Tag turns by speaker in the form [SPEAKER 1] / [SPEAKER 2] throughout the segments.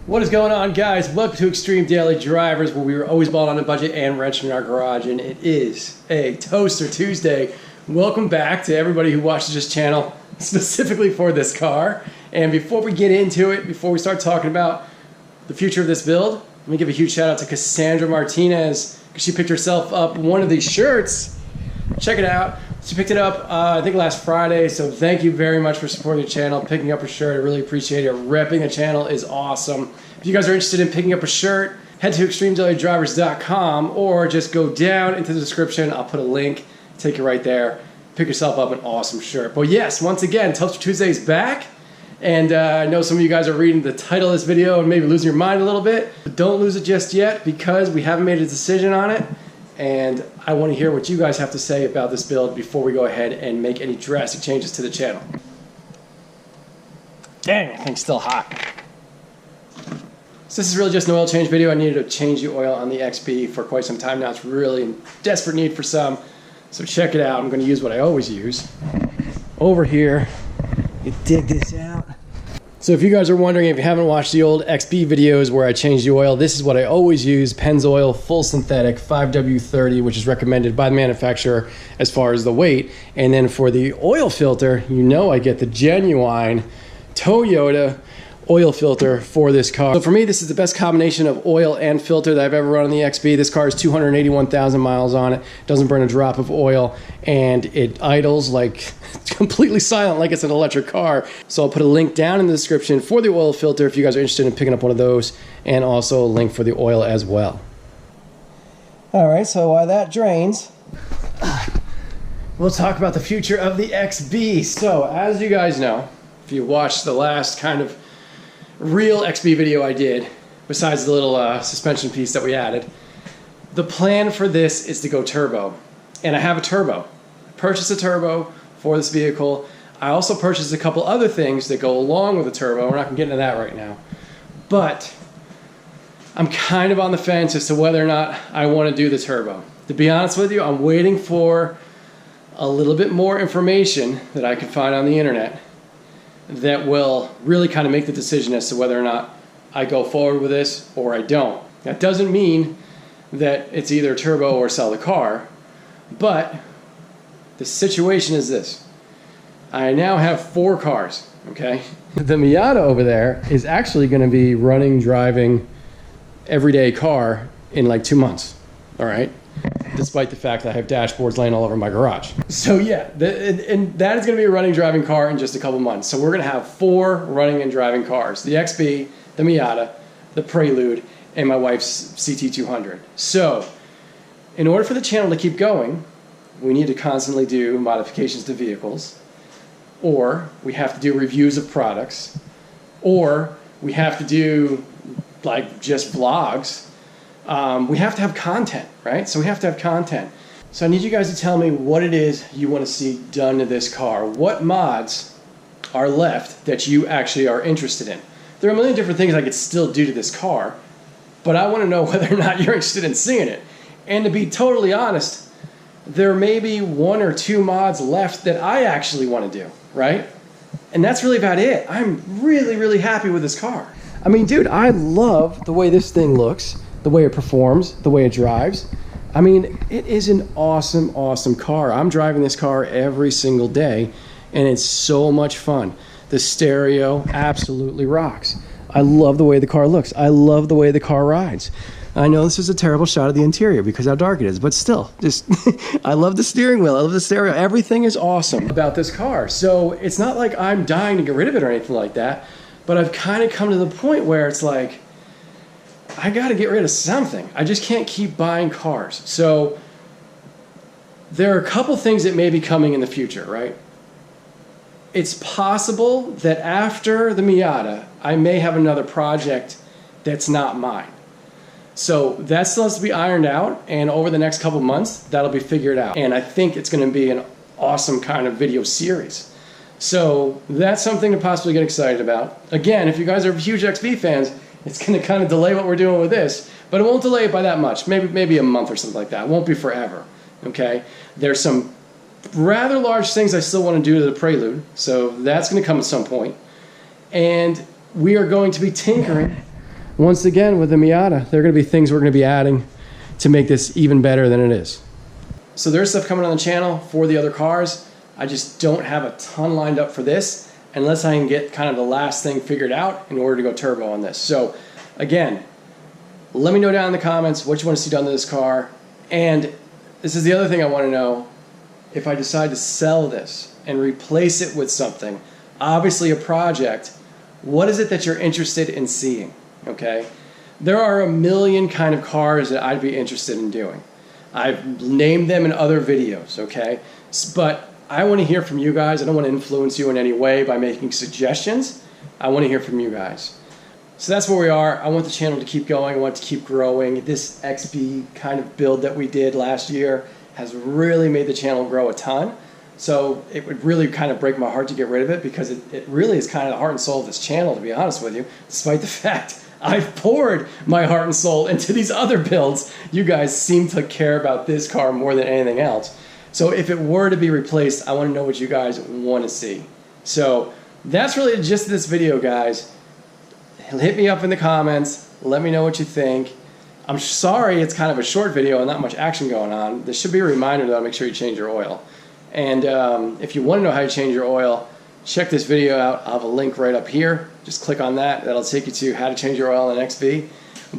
[SPEAKER 1] What is going on, guys? Welcome to Extreme Daily Drivers, where we are always balling on a budget and wrenching in our garage, and it is a Toaster Tuesday. Welcome back to everybody who watches this channel specifically for this car. And before we get into it, before we start talking about the future of this build, let me give a huge shout out to Cassandra Martinez, because she picked herself up one of these shirts. Check it out. She picked it up, I think last Friday, so thank you very much for supporting the channel, picking up a shirt. I really appreciate it. Repping the channel is awesome. If you guys are interested in picking up a shirt, head to extremedailydrivers.com or just go down into the description. I'll put a link, take you right there. Pick yourself up an awesome shirt. But yes, once again, Toaster Tuesday is back. And I know some of you guys are reading the title of this video and maybe losing your mind a little bit. But don't lose it just yet, because we haven't made a decision on it. And I want to hear what you guys have to say about this build before we go ahead and make any drastic changes to the channel. Dang, that thing's still hot. So this is really just an oil change video. I needed to change the oil on the XB for quite some time now. It's really in desperate need for some. So check it out. I'm going to use what I always use. Over here, you dig this out. So if you guys are wondering, if you haven't watched the old XB videos where I changed the oil, this is what I always use. Pennzoil full synthetic 5W30, which is recommended by the manufacturer as far as the weight. And then for the oil filter, you know I get the genuine Toyota oil filter for this car. So for me, this is the best combination of oil and filter that I've ever run on the XB. This car has 281,000 miles on it, doesn't burn a drop of oil, and it idles like completely silent, like it's an electric car. So I'll put a link down in the description for the oil filter if you guys are interested in picking up one of those, and also a link for the oil as well. All right, so while that drains, we'll talk about the future of the XB. So as you guys know, if you watched the last kind of real XB video I did, besides the little suspension piece that we added, the plan for this is to go turbo. And I have a turbo. I purchased a turbo for this vehicle. I also purchased a couple other things that go along with the turbo. We're not going to get into that right now. But I'm kind of on the fence as to whether or not I want to do the turbo. To be honest with you, I'm waiting for a little bit more information that I can find on the internet that will really kind of make the decision as to whether or not I go forward with this or I don't. That doesn't mean that it's either turbo or sell the car, but the situation is this. I now have 4 cars, okay? The Miata over there is actually going to be running, driving, everyday car in like 2 months, all right? Despite the fact that I have dashboards laying all over my garage. So yeah, and that is going to be a running, driving car in just a couple months. So we're going to have 4 running and driving cars. The XB, the Miata, the Prelude, and my wife's CT200. So in order for the channel to keep going, we need to constantly do modifications to vehicles, or we have to do reviews of products, or we have to do like just vlogs. We have to have content, right? So we have to have content. So I need you guys to tell me what it is you want to see done to this car. What mods are left that you actually are interested in? There are a million different things I could still do to this car, but I want to know whether or not you're interested in seeing it. And to be totally honest, there may be 1 or 2 mods left that I actually want to do, right? And that's really about it. I'm really, really happy with this car. I mean, dude, I love the way this thing looks, the way it performs, the way it drives. I mean, it is an awesome, awesome car. I'm driving this car every single day, and it's so much fun. The stereo absolutely rocks. I love the way the car looks. I love the way the car rides. I know this is a terrible shot of the interior because how dark it is, but still, just I love the steering wheel. I love the stereo. Everything is awesome about this car. So it's not like I'm dying to get rid of it or anything like that, but I've kind of come to the point where it's like, I got to get rid of something. I just can't keep buying cars. So there are a couple things that may be coming in the future, right? It's possible that after the Miata, I may have another project that's not mine. So that still has to be ironed out, and over the next couple months, that'll be figured out. And I think it's going to be an awesome kind of video series. So that's something to possibly get excited about. Again, if you guys are huge XB fans, it's going to kind of delay what we're doing with this, but it won't delay it by that much. Maybe a month or something like that. It won't be forever, okay? There's some rather large things I still want to do to the Prelude, so that's going to come at some point. And we are going to be tinkering once again with the Miata, there are going to be things we're going to be adding to make this even better than it is. So there's stuff coming on the channel for the other cars. I just don't have a ton lined up for this unless I can get kind of the last thing figured out in order to go turbo on this. So again, let me know down in the comments what you want to see done to this car. And this is the other thing I want to know. If I decide to sell this and replace it with something, obviously a project, what is it that you're interested in seeing? Okay? There are a million kind of cars that I'd be interested in doing. I've named them in other videos, okay? But I want to hear from you guys. I don't want to influence you in any way by making suggestions. I want to hear from you guys. So that's where we are. I want the channel to keep going. I want it to keep growing. This XB kind of build that we did last year has really made the channel grow a ton. So it would really kind of break my heart to get rid of it, because it really is kind of the heart and soul of this channel, to be honest with you, despite the fact I've poured my heart and soul into these other builds. You guys seem to care about this car more than anything else. So if it were to be replaced, I want to know what you guys want to see. So that's really the gist of this video, guys. Hit me up in the comments. Let me know what you think. I'm sorry it's kind of a short video and not much action going on. This should be a reminder, though, make sure you change your oil. And if you want to know how to change your oil, check this video out. I'll have a link right up here. Just click on that. That'll take you to how to change your oil in XB.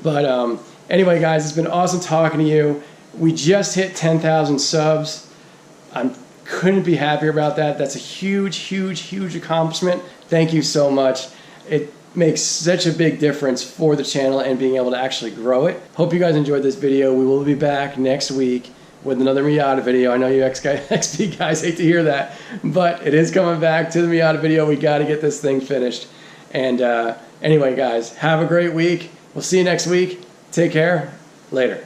[SPEAKER 1] But anyway, guys, it's been awesome talking to you. We just hit 10,000 subs. I couldn't be happier about that. That's a huge, huge, huge accomplishment. Thank you so much. It makes such a big difference for the channel and being able to actually grow it. Hope you guys enjoyed this video. We will be back next week with another Miata video. I know you XP guys hate to hear that, but it is coming back to the Miata video. We got to get this thing finished. And anyway, guys, have a great week. We'll see you next week. Take care. Later.